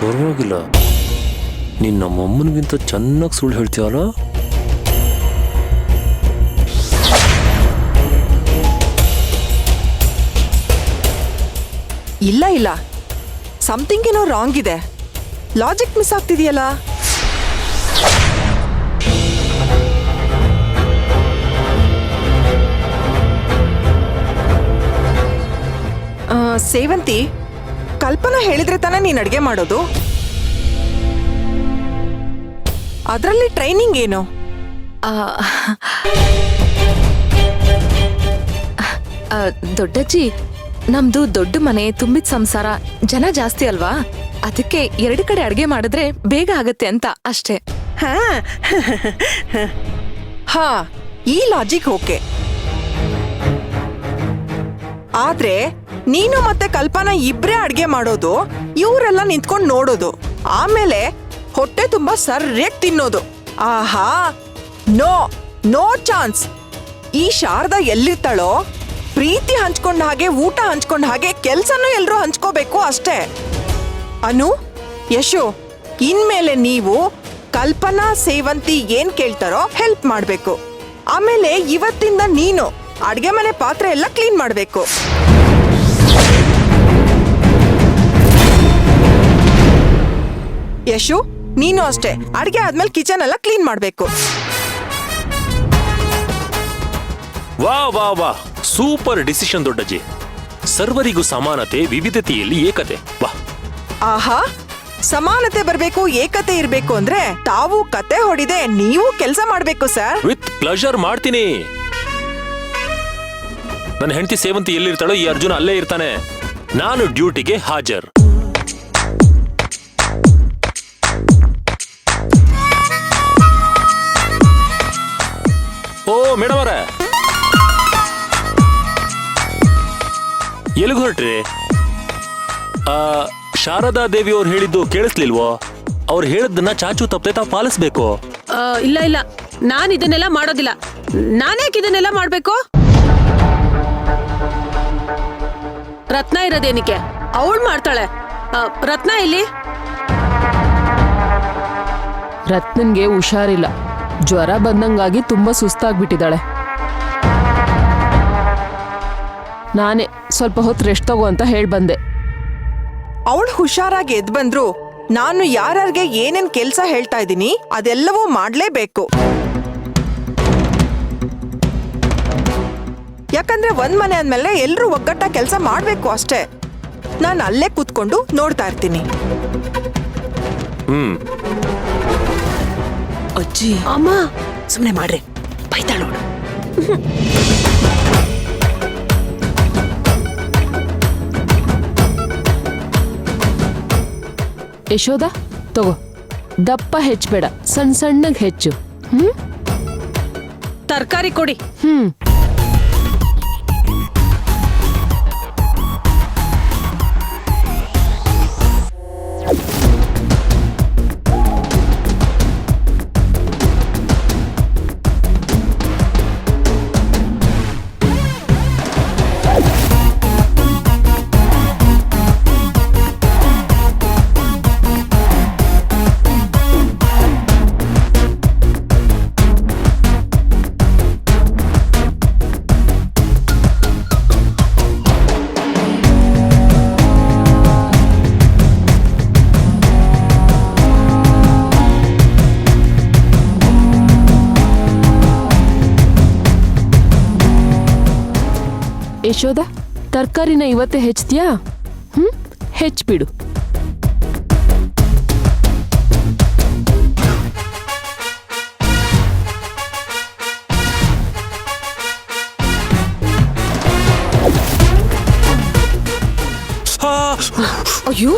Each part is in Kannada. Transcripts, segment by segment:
ಪರವಾಗಿಲ್ಲ, ನೀನ್ ನಮ್ಮಮ್ಮನಿಗಿಂತ ಚೆನ್ನಾಗಿ ಸುಳ್ಳು ಹೇಳ್ತೀಯಲ್ಲ. ಇಲ್ಲ ಇಲ್ಲ, ಸಮಥಿಂಗ್ ಏನೋ ರಾಂಗ್ ಇದೆ. Logic miss ಆಗ್ತಿದೆಯಲ್ಲ. ಸೇವಂತಿ, ಕಲ್ಪನಾ ಹೇಳಿದ್ರೆ ತಾನೇ ನೀನ್ ಅಡ್ಗೆ ಮಾಡೋದು? ಅದರಲ್ಲಿ ಟ್ರೈನಿಂಗ್ ಏನು? ದೊಡ್ಡಜ್ಜಿ, ನಮ್ದು ದೊಡ್ಡ ಮನೆ, ತುಂಬಿದ ಸಂಸಾರ, ಜನ ಜಾಸ್ತಿ ಅಲ್ವಾ, ಅದಕ್ಕೆ 2 ಕಡೆ ಅಡ್ಗೆ ಮಾಡಿದ್ರೆ ಬೇಗ ಆಗತ್ತೆ ಅಂತ ಅಷ್ಟೇ. ಹಾ, ಈ ಲಾಜಿಕ್ ಓಕೆ. ಆದ್ರೆ ನೀನು ಮತ್ತೆ ಕಲ್ಪನಾ ಇಬ್ರೇ ಅಡ್ಗೆ ಮಾಡೋದು, ಇವರೆಲ್ಲ ನಿಂತ್ಕೊಂಡು ನೋಡೋದು, ಆಮೇಲೆ ಹೊಟ್ಟೆ ತುಂಬಾ ಸರ್ಯಾಗಿ ತಿನ್ನೋದು. ಆಹಾ, ನೋ ನೋ ಚಾನ್ಸ್. ಈ ಶಾರದಾ ಎಲ್ಲಿರ್ತಾಳೋ, ಪ್ರೀತಿ ಹಂಚ್ಕೊಂಡ ಹಾಗೆ, ಊಟ ಹಂಚ್ಕೊಂಡ ಹಾಗೆ, ಕೆಲ್ಸನೂ ಎಲ್ರೂ ಹಂಚ್ಕೋಬೇಕು ಅಷ್ಟೇ. ಅನು, ಯಶು, ಇನ್ಮೇಲೆ ನೀವು ಕಲ್ಪನಾ, ಸೇವಂತಿ ಏನ್ ಕೇಳ್ತಾರೋ ಹೆಲ್ಪ್ ಮಾಡ್ಬೇಕು. ಆಮೇಲೆ ಇವತ್ತಿಂದ ನೀನು ಅಡ್ಗೆ ಮನೆ ಪಾತ್ರೆ ಎಲ್ಲ ಕ್ಲೀನ್ ಮಾಡ್ಬೇಕು. ಯಶು, ನೀನು ಅಷ್ಟೇ, ಅಡ್ಗೆ ಆದ್ಮೇಲೆ ಕಿಚನ್ ಎಲ್ಲ ಕ್ಲೀನ್ ಮಾಡ್ಬೇಕು. ವಾ ವಾ ವಾ, ಸೂಪರ್ ಡಿಸಿಷನ್ ದೊಡ್ಡಜ್ಜಿ. ಸರ್ವರಿಗೂ ಸಮಾನತೆ, ವಿವಿಧತೆಯಲ್ಲಿ ಏಕತೆ. ವಾ. ಆಹಾ, ಸಮಾನತೆ ಬರ್ಬೇಕು, ಏಕತೆ ಇರ್ಬೇಕು ಅಂದ್ರೆ ತಾವು ಕತೆ ಹೊಡಿದೆ ನೀವು ಕೆಲಸ ಮಾಡ್ಬೇಕು ಸರ್. ವಿತ್ ಪ್ಲೆಜರ್ ಮಾಡ್ತೀನಿ. ನನ್ನ ಹೆಂಡತಿ ಸೇವಂತಿ ಎಲ್ಲಿರ್ತಾಳೋ ಈ ಅರ್ಜುನ ಅಲ್ಲೇ ಇರ್ತಾನೆ. ನಾನು ಡ್ಯೂಟಿಗೆ ಹಾಜರ್. ಓ ಮೇಡಮ್ ಅವರೇ, ಎಲ್ಲಿಗೆ ಹೊರಟ್ರಿ? ಶಾರದಾ ದೇವಿ ಅವ್ರು ಹೇಳಿದ್ದು ಕೇಳಿಸ್ಲಿಲ್ವೋ? ಅವ್ರು ಹೇಳಿದ್ದನ್ನ ಚಾಚು ತಪ್ಪದೆ ತಾವು ಪಾಲಿಸ್ಬೇಕು. ಇಲ್ಲ ಇಲ್ಲ, ನಾನು ಇದನ್ನೆಲ್ಲ ಮಾಡೋದಿಲ್ಲ. ನಾನ್ಯಾಕೆ ಇದನ್ನೆಲ್ಲ ಮಾಡ್ಬೇಕು? ರತ್ನ ಇರೋದೇನಿಕೆ? ಅವಳು ಮಾಡ್ತಾಳೆ. ರತ್ನ ಇಲ್ಲಿ? ರತ್ನನ್ಗೆ ಹುಷಾರಿಲ್ಲ, ಜ್ವರ ಬಂದಂಗಾಗಿ ತುಂಬಾ ಸುಸ್ತಾಗ್ಬಿಟ್ಟಿದ್ದಾಳೆ. ನಾನೇ ಸ್ವಲ್ಪ ಹೊತ್ತು ರೆಸ್ಟ್ ತಗೋ ಅಂತ ಹೇಳ್ಬಂದೆ. ಅವಳು ಹುಷಾರಾಗಿ ಎದ್ ಬಂದ್ರು ನಾನು ಯಾರ್ಯಾರಿಗೆ ಏನೇನ್ ಕೆಲ್ಸ ಹೇಳ್ತಾ ಇದ್ದೀನಿ ಅದೆಲ್ಲವೂ ಮಾಡ್ಲೇಬೇಕು. ಯಾಕಂದ್ರೆ ಒಂದ್ ಮನೆ ಅಂದ್ಮೇಲೆ ಎಲ್ರೂ ಒಗ್ಗಟ್ಟ ಕೆಲ್ಸ ಮಾಡ್ಬೇಕು ಅಷ್ಟೇ. ನಾನು ಅಲ್ಲೇ ಕೂತ್ಕೊಂಡು ನೋಡ್ತಾ ಇರ್ತೀನಿ. ಅಜ್ಜಿ, ಅಮ್ಮ ಸುಮ್ನೆ ಮಾಡ್ರಿ, ಬೈತಾಳ ನೋಡು. ಯಶೋದ, ತಗೋ, ದಪ್ಪ ಹೆಚ್ಚಬೇಡ, ಸಣ್ಣ ಸಣ್ಣಗ್ ಹೆಚ್ಚು. ತರಕಾರಿ ಕೊಡಿ. ಯಶೋದ, ತರಕಾರಿನ ಇವತ್ತೇ ಹೆಚ್ಚ್ತೀಯಾ? ಹೆಚ್ಚಿಬಿಡು. ಅಯ್ಯೋ,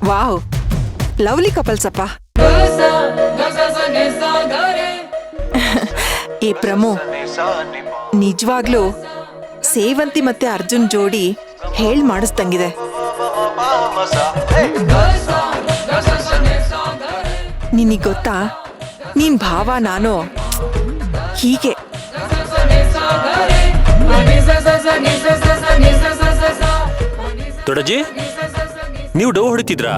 ವಾವ್, ಲವ್ಲಿ ಕಪಲ್ಸ್ ಅಪ್ಪ. ಏ ಪ್ರಮೋ, ನಿಜವಾಗ್ಲೂ ಸೇವಂತಿ ಮತ್ತೆ ಅರ್ಜುನ್ ಜೋಡಿ ಹೇಳ್ ಮಾಡಿಸ್ದಂಗಿದೆ. ನಿನಗ್ ಗೊತ್ತಾ, ನೀನ್ ಭಾವ ನಾನು ಹೀಗೆ ದೊಡ್ಡಜ್ಜಿ ನೀವು ಡವ್ ಹೊಡಿತಿದ್ರಾ?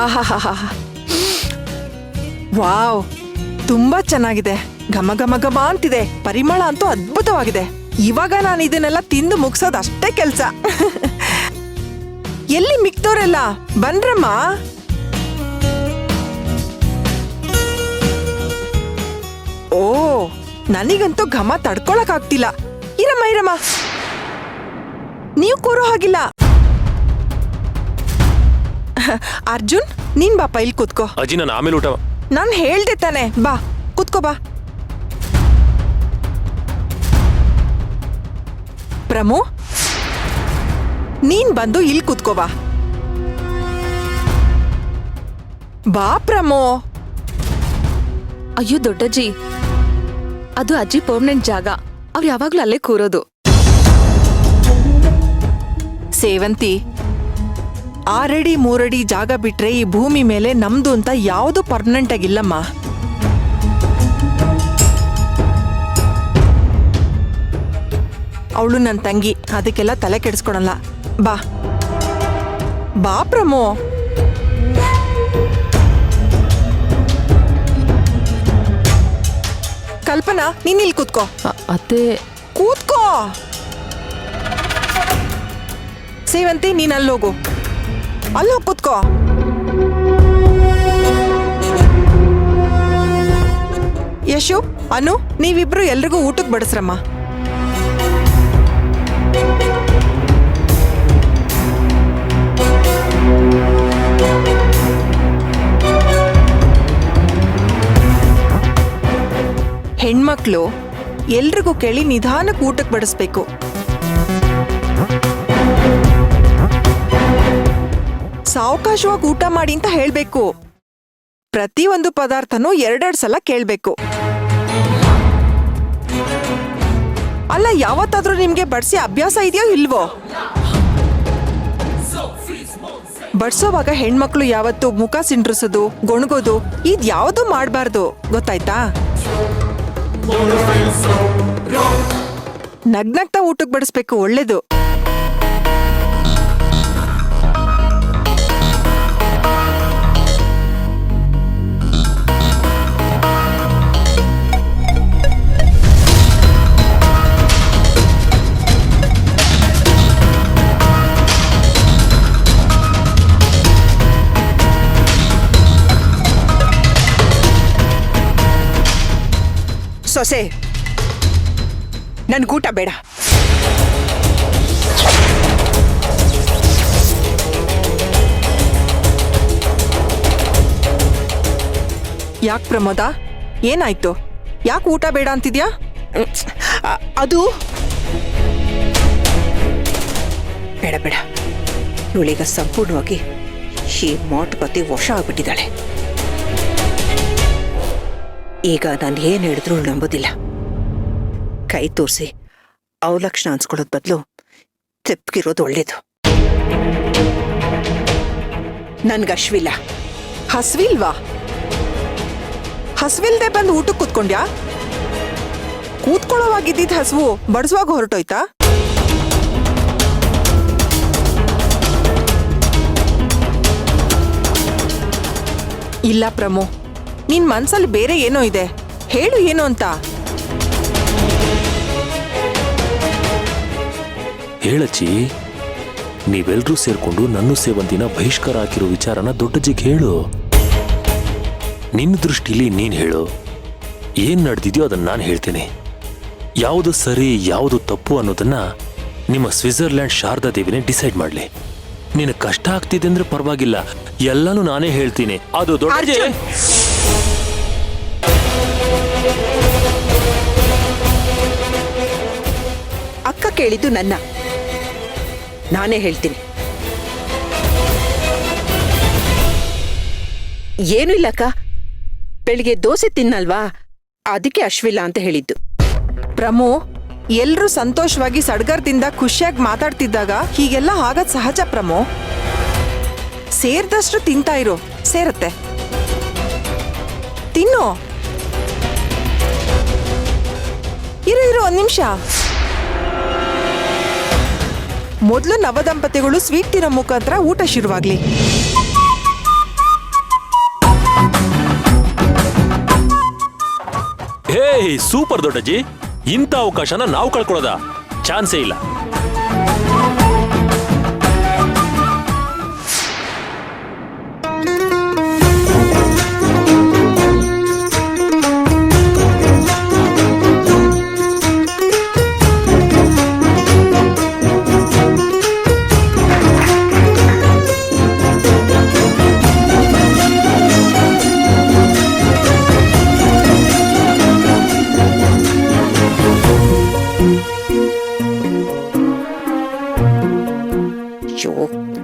ಆಹಾಹಾಹಾ ವಾವ್, ತುಂಬಾ ಚೆನ್ನಾಗಿದೆ. ಘಮ ಘಮ ಘಮ ಅಂತಿದೆ. ಪರಿಮಳ ಅಂತೂ ಅದ್ಭುತವಾಗಿದೆ. ಇವಾಗ ನಾನು ಇದನ್ನೆಲ್ಲ ತಿಂದು ಮುಗ್ಸೋದು ಅಷ್ಟೇ ಕೆಲ್ಸ. ಎಲ್ಲಿ ಮಿಕ್ತೋರೆಲ್ಲ ಬನ್ರಮ್ಮ. ಓ, ನನಗಂತೂ ಘಮ ತಡ್ಕೊಳಕ್ ಆಗ್ತಿಲ್ಲ. ಇರಮ್ಮ ನೀವು ಕೂರೋ ಹಾಗಿಲ್ಲ. ಅರ್ಜುನ್, ನೀನ್ ಬಾಪ ಇಲ್ಲಿ ಕೂತ್ಕೋ. ಅಜ್ಜಿ ನಾನು ಆಮೇಲೆ ಊಟ. ನಾನ್ ಹೇಳ್ದೆ ತಾನೆ, ಬಾ ಕೂತ್ಕೋ ಬಾ. ಪ್ರಮು, ನೀನ್ ಬಂದು ಇಲ್ಲಿ ಕೂತ್ಕೋ ಬಾ. ಬಾ ಪ್ರಮು. ಅಯ್ಯೋ ದೊಡ್ಡಜ್ಜಿ, ಅದು ಅಜ್ಜಿ ಪರ್ಮನೆಂಟ್ ಜಾಗ. ಅವ್ರು ಯಾವಾಗ್ಲೂ ಅಲ್ಲೇ ಕೂರೋದು. ಸೇವಂತಿ, 6 ಅಡಿ 3 ಅಡಿ ಜಾಗ ಬಿಟ್ರೆ ಈ ಭೂಮಿ ಮೇಲೆ ನಮ್ದು ಅಂತ ಯಾವುದು ಪರ್ಮನೆಂಟ್ ಆಗಿಲ್ಲಮ್ಮ. ಅವಳು ನನ್ನ ತಂಗಿ, ಅದಕ್ಕೆಲ್ಲ ತಲೆ ಕೆಡಿಸ್ಕೊಳಲ್ಲ. ಬಾ ಬಾ ಪ್ರಮೋ. ಕಲ್ಪನಾ, ನೀನ್ ಇಲ್ಲಿ ಕೂತ್ಕೋ. ಅತ್ತೆ, ಕೂತ್ಕೋ. ಸೇವಂತಿ, ನೀನ್ ಅಲ್ಲೋಗು. ಅಲ್ಲೋಗಿ ಕೂತ್ಕೋ. ಯಶು, ಅನು, ನೀವಿಬ್ರು ಎಲ್ರಿಗೂ ಊಟಕ್ಕೆ ಬಡಿಸ್ರಮ್ಮ. ಹೆಣ್ಮಕ್ಳು ಎಲ್ರಿಗೂ ಕೇಳಿ ನಿಧಾನಕ್ಕೆ ಊಟಕ್ಕೆ ಬಡಿಸ್ಬೇಕು. ಸಾವಕಾಶವಾಗಿ ಊಟ ಮಾಡಿ ಅಂತ ಹೇಳ್ಬೇಕು. ಪ್ರತಿಯೊಂದು ಪದಾರ್ಥನೂ 2 ಸಲ ಕೇಳ್ಬೇಕು. ಅಲ್ಲ, ಯಾವತ್ತಾದ್ರೂ ನಿಮ್ಗೆ ಬಡ್ಸಿ ಅಭ್ಯಾಸ ಇದೆಯೋ ಇಲ್ವೋ? ಬಡ್ಸೋವಾಗ ಹೆಣ್ಮಕ್ಳು ಯಾವತ್ತು ಮುಖ ಸಿಂಡ್ರಿಸೋದು, ಗೊಣಗೋದು ಇದ್ಯಾವುದು ಮಾಡಬಾರ್ದು, ಗೊತ್ತಾಯ್ತಾ? ನಗ್ನಗ್ತಾ ಊಟಕ್ಕೆ ಬಡಿಸ್ಬೇಕು, ಒಳ್ಳೇದು. ಸೊಸೆ, ನನ್ಗೂಟ ಬೇಡ. ಯಾಕೆ ಪ್ರಮೋದ, ಏನಾಯ್ತು? ಯಾಕೆ ಊಟ ಬೇಡ ಅಂತಿದ್ಯಾ? ಅದು ಬೇಡ ಬೇಡ. ಇವಳೀಗ ಸಂಪೂರ್ಣವಾಗಿ ಈ ಮಾಟುಕತೆ ವಶ ಆಗ್ಬಿಟ್ಟಿದ್ದಾಳೆ. ಈಗ ನಾನು ಏನು ಹೇಳಿದ್ರು ನಂಬೋದಿಲ್ಲ. ಕೈ ತೋರಿಸಿ ಅವಲಕ್ಷಣ ಅನ್ಸ್ಕೊಳ್ಳೋದ್ ಬದಲು ತೆಪ್ಪಗಿರೋದು ಒಳ್ಳೇದು. ನನ್ಗೆ ಹಶ್ವಿಲ್ಲ. ಹಸ್ವಿಲ್ವಾ? ಹಸ್ವಿಲ್ದೆ ಬಂದು ಊಟಕ್ಕೆ ಕೂತ್ಕೊಂಡ್ಯಾ? ಕೂತ್ಕೊಳ್ಳೋವಾಗಿದ್ದಿದ್ ಹಸ್ವು ಬಡಿಸುವಾಗ ಹೊರಟೋಯ್ತಾ? ಇಲ್ಲ ಪ್ರಮೋ, ನಿನ್ ಮನ್ಸಲ್ಲಿ ಬೇರೆ ಏನೋ ಇದೆ. ಹೇಳು ಏನು ಅಂತ. ಹೇಳಚ್ಚಿ, ನೀವೆಲ್ರೂ ಸೇರ್ಕೊಂಡು ನನ್ನ ಸೇವಂತಿನ ಬಹಿಷ್ಕಾರ ಹಾಕಿರೋ ವಿಚಾರನ ದೊಡ್ಡಜ್ಜಿಗೆ ಹೇಳು. ನಿನ್ನ ದೃಷ್ಟಿಲಿ ನೀನ್ ಹೇಳು. ಏನ್ ನಡೆದಿದ್ಯೋ ಅದನ್ನ ನಾನು ಹೇಳ್ತೇನೆ. ಯಾವುದು ಸರಿ ಯಾವುದು ತಪ್ಪು ಅನ್ನೋದನ್ನ ನಿಮ್ಮ ಸ್ವಿಟ್ಜರ್ಲ್ಯಾಂಡ್ ಶಾರದಾ ದೇವಿನೇ ಡಿಸೈಡ್ ಮಾಡ್ಲಿ. ನಿನಗೆ ಕಷ್ಟ ಆಗ್ತಿದೆ ಅಂದ್ರೆ ಪರವಾಗಿಲ್ಲ, ಎಲ್ಲಾನು ನಾನೇ ಹೇಳ್ತೀನಿ. ಅದು ದೊಡ್ಡಜ್ಜಿ. ಅಕ್ಕ ಕೇಳಿದ್ದು ನನ್ನ. ನಾನೇ ಹೇಳ್ತೀನಿ. ಏನೂ ಇಲ್ಲಕ್ಕ, ಬೆಳಿಗ್ಗೆ ದೋಸೆ ತಿನ್ನಲ್ವಾ, ಅದಕ್ಕೆ ಅಶ್ವಿಲ್ಲ ಅಂತ ಹೇಳಿದ್ದು. ಪ್ರಮು, ಎಲ್ರೂ ಸಂತೋಷವಾಗಿ ಸಡಗರದಿಂದ ಖುಷಿಯಾಗಿ ಮಾತಾಡ್ತಿದ್ದಾಗ ಹೀಗೆಲ್ಲ ಆಗದ್ ಸಹಜ ಪ್ರಮು. ಸೇರ್ದಷ್ಟು ತಿಂತಾ ಇರು, ಸೇರತ್ತೆ. ತಿನ್ನು. ಇರು ಒಂದ್ ನಿಮಿಷ. ಮೊದಲು ನವದಂಪತಿಗಳು ಸ್ವೀಟ್ ತಿನ್ನೋ ಮುಖಾಂತರ ಊಟ ಶುರುವಾಗ್ಲಿ. ಹೇ ಸೂಪರ್ ದೊಡ್ಡಜ್ಜಿ, ಇಂಥ ಅವಕಾಶನ ನಾವು ಕಳ್ಕೊಳ್ಳೋದ ಚಾನ್ಸೇ ಇಲ್ಲ.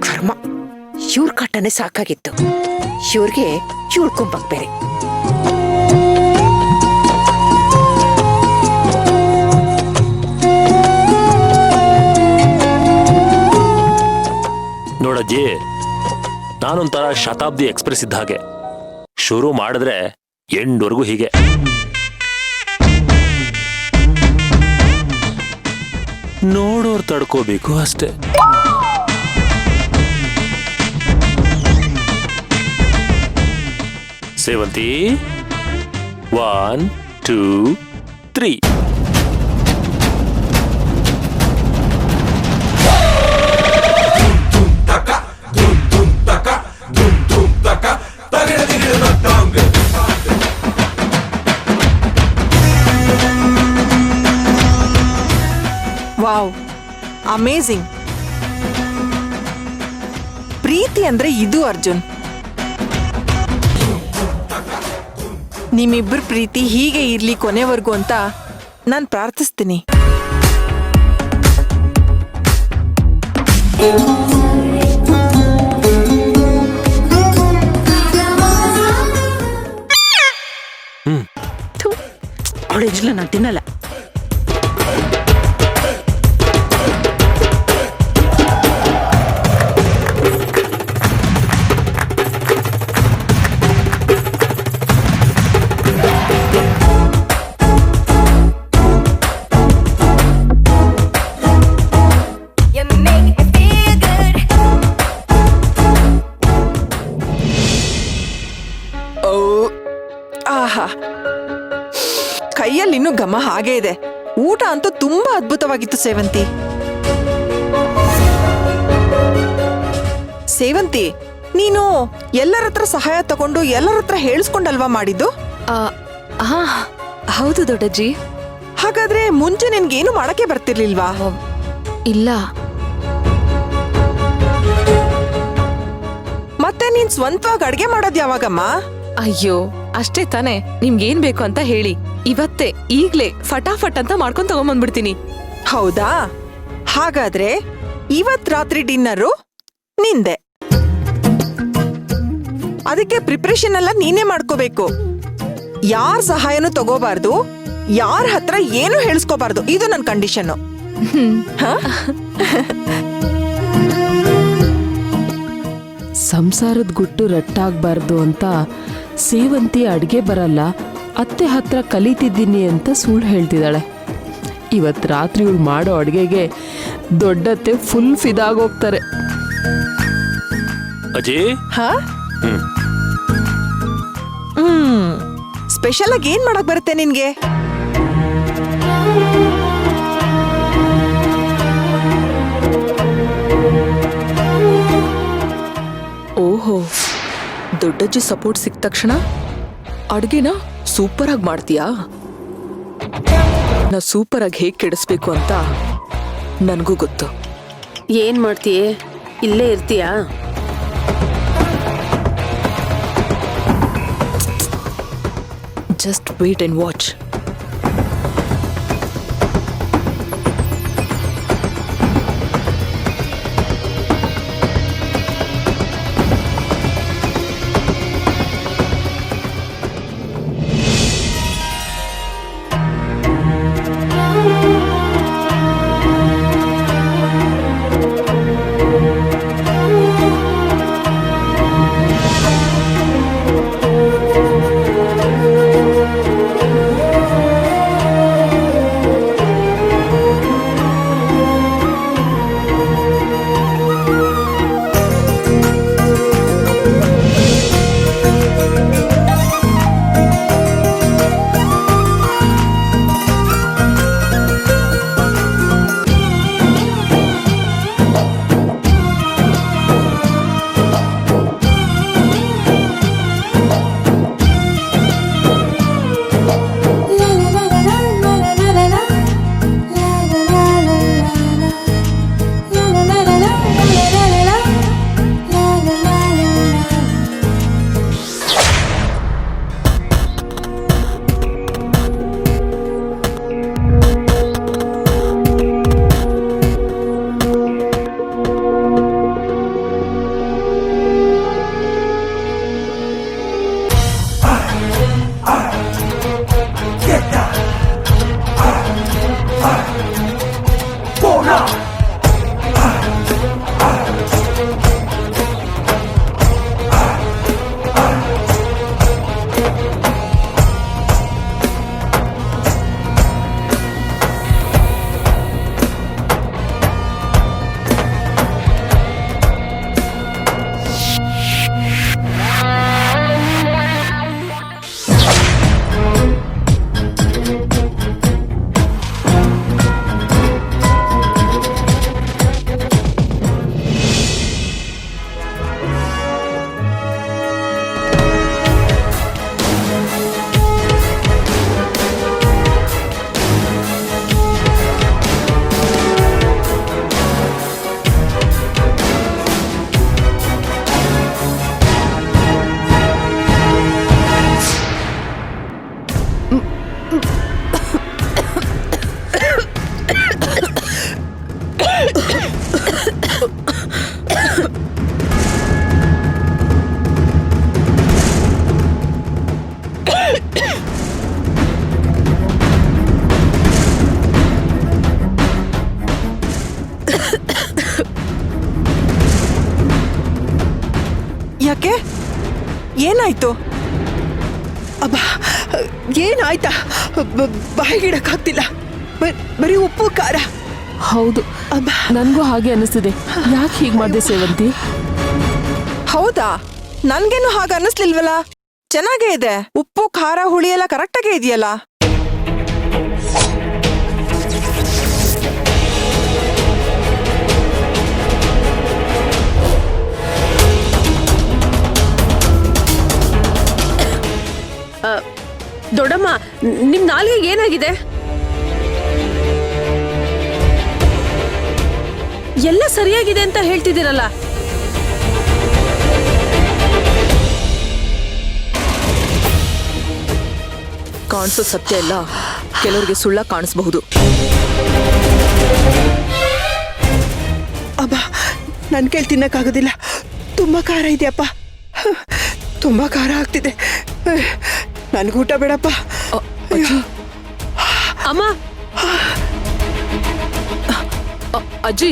ಕರ್ಮ, ಇವ್ರ ಕಾಟನೆ ಸಾಕಾಗಿತ್ತು. ಇವ್ರಿಗೆ ಇಳ್ಕೊಂಬಕ್ ಬೇರೆ. ನೋಡಜ್ಜಿ, ನಾನೊಂಥರ ಶತಾಬ್ದಿ ಎಕ್ಸ್ಪ್ರೆಸ್ ಇದ್ದ ಹಾಗೆ. ಶುರು ಮಾಡಿದ್ರೆ ಎಂಡ್ವರೆಗೂ ಹೀಗೆ. ನೋಡೋರ್ ತಡ್ಕೋಬೇಕು ಅಷ್ಟೇ. ಸೇವಂತಿ, 1 2 3. Wow, amazing. ಪ್ರೀತಿ ಅಂದ್ರೆ ಇದು ಅರ್ಜುನ್. ನಿಮ್ಮಿಬ್ಬರ ಪ್ರೀತಿ ಹೀಗೆ ಇರ್ಲಿ ಕೊನೆವರೆಗೂ ಅಂತ ನಾನು ಪ್ರಾರ್ಥಿಸ್ತೀನಿ. ಅವಳಿಲ್ಲ, ನಾನು ತಿನ್ನಲ್ಲ. ಆಹಾ, ಕೈಯಲ್ಲಿ ಇನ್ನೂ ಘಮ ಹಾಗೇ ಇದೆ. ಊಟ ಅಂತೂ ತುಂಬಾ ಅದ್ಭುತವಾಗಿತ್ತು ಸೇವಂತಿ. ಸೇವಂತಿ, ನೀನು ಎಲ್ಲರ ಹತ್ರ ಸಹಾಯ ತಗೊಂಡು ಎಲ್ಲರ ಹತ್ರ ಹೇಳಿಸ್ಕೊಂಡಲ್ವಾ ಮಾಡಿದ್ದು? ಹಾ ಹೌದು ದೊಡ್ಡಜ್ಜಿ. ಹಾಗಾದ್ರೆ ಮುಂಚೆ ನಿನ್ಗೇನು ಮಾಡಕ್ಕೆ ಬರ್ತಿರ್ಲಿಲ್ವಾ? ಇಲ್ಲ. ಮತ್ತೆ ನೀನ್ ಸ್ವಂತವಾಗಿ ಅಡ್ಗೆ ಮಾಡೋದ್ ಯಾವಾಗಮ್ಮ? ಅಯ್ಯೋ, ಅಷ್ಟೇ ತಾನೆ. ನಿಮ್ಗೇನ್ ಬೇಕು ಅಂತ ಹೇಳಿ, ಇವತ್ತೇ ಈಗ್ಲೇ ಫಟಾಫಟ್ ಅಂತ ಮಾಡ್ಕೊಂಡ್ ತಗೊಂಬಂದ್ಬಿಡ್ತೀನಿ. ಹೌದಾ? ಹಾಗಾದ್ರೆ ಇವತ್ ರಾತ್ರಿ ಡಿನ್ನರು ನಿಂದೆ. ಅದಕ್ಕೆ ಪ್ರಿಪರೇಷನ್ ಎಲ್ಲ ನೀನೇ ಮಾಡ್ಕೋಬೇಕು. ಯಾರ ಸಹಾಯನೂ ತಗೋಬಾರ್ದು, ಯಾರ ಹತ್ರ ಏನು ಹೇಳಿಸ್ಕೋಬಾರ್ದು. ಇದು ನನ್ನ ಕಂಡೀಷನ್. ಸಂಸಾರದ ಗುಟ್ಟು ರಟ್ಟಾಗಬಾರ್ದು ಅಂತ ಸೇವಂತಿ ಅಡ್ಗೆ ಬರಲ್ಲ, ಅತ್ತೆ ಹತ್ರ ಕಲಿತಿದ್ದೀನಿ ಅಂತ ಸುಳ್ಳು ಹೇಳ್ತಿದ್ದಾಳೆ. ಇವತ್ತು ರಾತ್ರಿ ಇವಳು ಮಾಡೋ ಅಡುಗೆಗೆ ದೊಡ್ಡತ್ತೆ ಫುಲ್ ಫಿದಾಗೋಗ್ತಾರೆ. ಅಜ್ಜಿ, ಸ್ಪೆಷಲ್ ಆಗಿ ಏನ್ ಮಾಡಕ್ ಬರುತ್ತೆ ನಿನ್ಗೆ? ಓಹೋ, ದೊಡ್ಡಜ್ಜಿ ಸಪೋರ್ಟ್ ಸಿಕ್ಕ ತಕ್ಷಣ ಅಡ್ಗೆನ ಸೂಪರ್ ಆಗಿ ಮಾಡ್ತೀಯಾ? ನಾ ಸೂಪರ್ ಆಗಿ ಹೇಗ್ ಕೆಡಿಸ್ಬೇಕು ಅಂತ ನನಗೂ ಗೊತ್ತು. ಏನ್ ಮಾಡ್ತೀಯೇ? ಇಲ್ಲೇ ಇರ್ತೀಯಾ? Just wait and watch. ಯಾಕೆ ಏನಾಯ್ತು? ಅಬ್ಬಾ ಏನಾಯ್ತಾ? ಬಾಯಿಗಿಡಕ್ಕಾಗ್ತಿಲ್ಲ. ಬರೀ ಉಪ್ಪು ಖಾರ. ಹೌದು, ನನ್ಗೂ ಹಾಗೆ ಅನಿಸ್ತಿದೆ. ಯಾಕೆ ಹೀಗೆ ಮಾಡಿದೆ ಸೇವಂತಿ? ಹೌದಾ? ನನ್ಗೇನು ಹಾಗ ಅನ್ನಿಸ್ಲಿಲ್ವಲ್ಲ. ಚೆನ್ನಾಗೇ ಇದೆ. ಉಪ್ಪು ಖಾರ ಹುಳಿ ಎಲ್ಲ ಕರೆಕ್ಟಾಗೇ ಇದೆಯಲ್ಲ. ದೊಡ್ಡಮ್ಮ, ನಿಮ್ ನಾಲಿಗೆ ಏನಾಗಿದೆ? ಎಲ್ಲ ಸರಿಯಾಗಿದೆ ಅಂತ ಹೇಳ್ತಿದ್ದೀರಲ್ಲ. ಕಾಣಿಸೋ ಸತ್ಯ ಎಲ್ಲ ಕೆಲವರಿಗೆ ಸುಳ್ಳ ಕಾಣಿಸಬಹುದು. ಅಬ್ಬಾ ನನ್ ಕೈಲಿ ತಿನ್ನಕ್ಕಾಗೋದಿಲ್ಲ. ತುಂಬಾ ಖಾರ ಇದೆಯಪ್ಪ. ತುಂಬಾ ಖಾರ ಆಗ್ತಿದೆ. ನನ್ಗೂಟ ಬೇಡಪ್ಪ. ಅಮ್ಮ, ಅಜ್ಜಿ,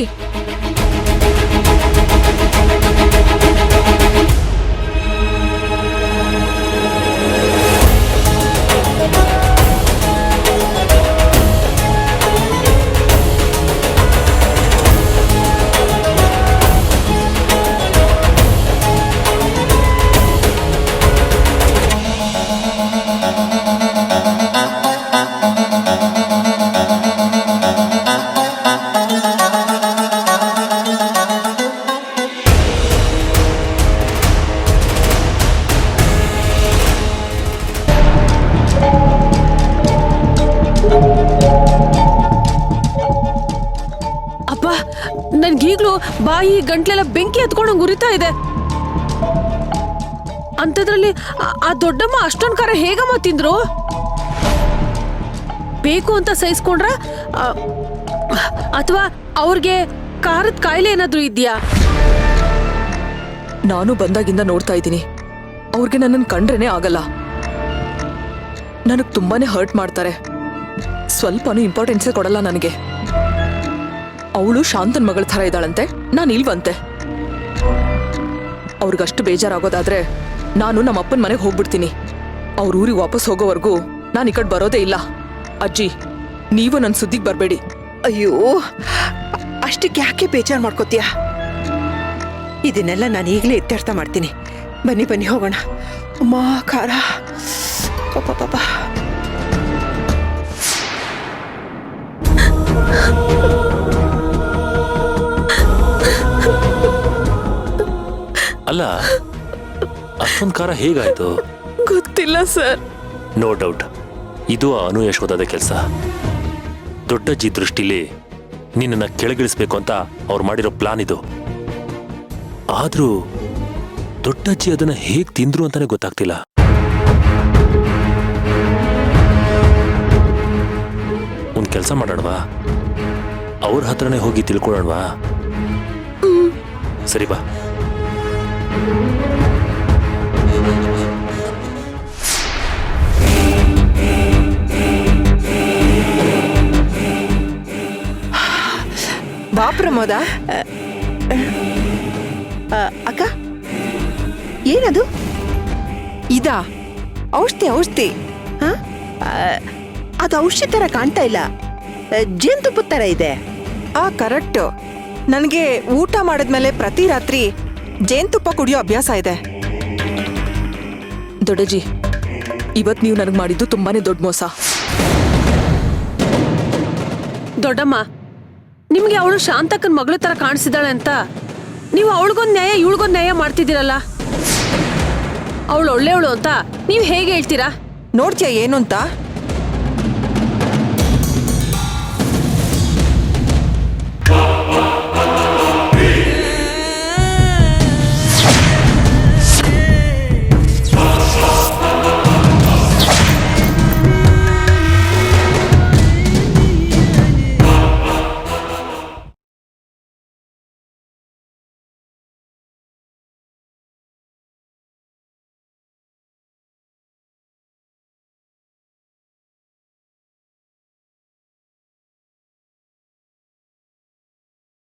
ಅಪ್ಪ, ನನ್ಗೀಗ್ಲೂ ಬಾಯಿ ಗಂಟ್ಲೆಲ್ಲ ಬೆಂಕಿ ಹತ್ಕೊಂಡಂಗ್ ಉರಿತಾ ಇದೆ. ಅಂಥದ್ರಲ್ಲಿ ಆ ದೊಡ್ಡಮ್ಮ ಅಷ್ಟೊಂದ್ ಖಾರ ಹೇಗಮ್ಮ ತಿಂದ್ರು? ಬೇಕು ಅಂತ ಸಹಿಸ್ಕೊಂಡ್ರ ಅಥವಾ ಅವ್ರಿಗೆ ಖಾರದ ಕಾಯಿಲೆ ಏನಾದ್ರೂ ಇದ್ಯಾ? ನಾನು ಬಂದಾಗಿಂದ ನೋಡ್ತಾ ಇದ್ದೀನಿ. ಅವ್ರಿಗೆ ನನ್ನನ್ನು ಕಂಡ್ರೇನೆ ಆಗಲ್ಲ. ನನಗೆ ತುಂಬಾನೇ ಹರ್ಟ್ ಮಾಡ್ತಾರೆ. ಸ್ವಲ್ಪನೂ ಇಂಪಾರ್ಟೆನ್ಸೇ ಕೊಡಲ್ಲ ನನಗೆ. ಅವಳು ಶಾಂತನ್ ಮಗಳ ಥರ ಇದ್ದಾಳಂತೆ, ನಾನು ಇಲ್ವಂತೆ. ಅವ್ರಿಗಷ್ಟು ಬೇಜಾರಾಗೋದಾದ್ರೆ ನಾನು ನಮ್ಮ ಅಪ್ಪನ ಮನೆಗೆ ಹೋಗ್ಬಿಡ್ತೀನಿ. ಅವ್ರ ಊರಿಗೆ ವಾಪಸ್ ಹೋಗೋವರೆಗೂ ನಾನು ಈ ಕಡೆ ಬರೋದೇ ಇಲ್ಲ. ಅಜ್ಜಿ, ನೀವು ನನ್ನ ಸುದ್ದಿಗೆ ಬರಬೇಡಿ. ಅಯ್ಯೋ, ಅಷ್ಟಕ್ಕೆ ಯಾಕೆ ಬೇಜಾರು ಮಾಡ್ಕೋತೀಯ? ಇದನ್ನೆಲ್ಲ ನಾನು ಈಗಲೇ ಇತ್ಯರ್ಥ ಮಾಡ್ತೀನಿ. ಬನ್ನಿ ಬನ್ನಿ ಹೋಗೋಣ. ಅಮ್ಮ ಖಾರ, ಪಾಪ ಪಾಪ. ಅಲ್ಲ, ಅಷ್ಟೊಂದು ಖಾರ ಹೇಗಾಯ್ತು? ಗೊತ್ತಿಲ್ಲ ಸರ್. ನೋ ಡೌಟ್, ಇದು ಅನು ಯಶೋಧದ ಕೆಲಸ. ದೊಡ್ಡಜ್ಜಿ ದೃಷ್ಟಿಲಿ ನಿನ್ನನ್ನು ಕೆಳಗಿಳಿಸ್ಬೇಕು ಅಂತ ಅವ್ರು ಮಾಡಿರೋ ಪ್ಲಾನ್ ಇದು. ಆದ್ರೂ ದೊಡ್ಡಜ್ಜಿ ಅದನ್ನ ಹೇಗ್ ತಿಂದ್ರು ಅಂತಾನೆ ಗೊತ್ತಾಗ್ತಿಲ್ಲ. ಒಂದ್ ಕೆಲಸ ಮಾಡೋಣವಾ? ಅವ್ರ ಹತ್ರನೇ ಹೋಗಿ ತಿಳ್ಕೊಳ್ಳೋಣವಾ? ಸರಿ ಬಾ. ಪ್ರಮೋದ? ಅಕ್ಕ ಏನದು? ಇದಾ ಔಷಧಿ. ಹ? ಅದು ಔಷಧಿ ತರ ಕಾಣ್ತಾ ಇಲ್ಲ, ಜೇನುತುಪ್ಪದ ತರ ಇದೆ. ಕರೆಕ್ಟ್. ನನಗೆ ಊಟ ಮಾಡಿದ್ಮೇಲೆ ಪ್ರತಿ ರಾತ್ರಿ ಜೇನುತುಪ್ಪ ಕುಡಿಯೋ ಅಭ್ಯಾಸ ಇದೆ. ದೊಡ್ಡಜ್ಜಿ, ಇವತ್ ನೀವು ನನಗೆ ಮಾಡಿದ್ದು ತುಂಬಾನೇ ದೊಡ್ಡ ಮೋಸ. ದೊಡ್ಡಮ್ಮ, ನಿಮ್ಗೆ ಅವಳು ಶಾಂತಕ್ಕನ್ ಮಗಳ ತರ ಕಾಣಿಸಿದಾಳೆ ಅಂತ ನೀವು ಅವಳಿಗೊಂದ್ ನ್ಯಾಯ ಇವಳಿಗೊಂದ್ ನ್ಯಾಯ ಮಾಡ್ತಿದ್ದೀರಲ್ಲ. ಅವಳು ಒಳ್ಳೆಯವಳು ಅಂತ ನೀವು ಹೇಗೆ ಹೇಳ್ತೀರಾ? ನೋಡ್ತೀಯ ಏನು ಅಂತ?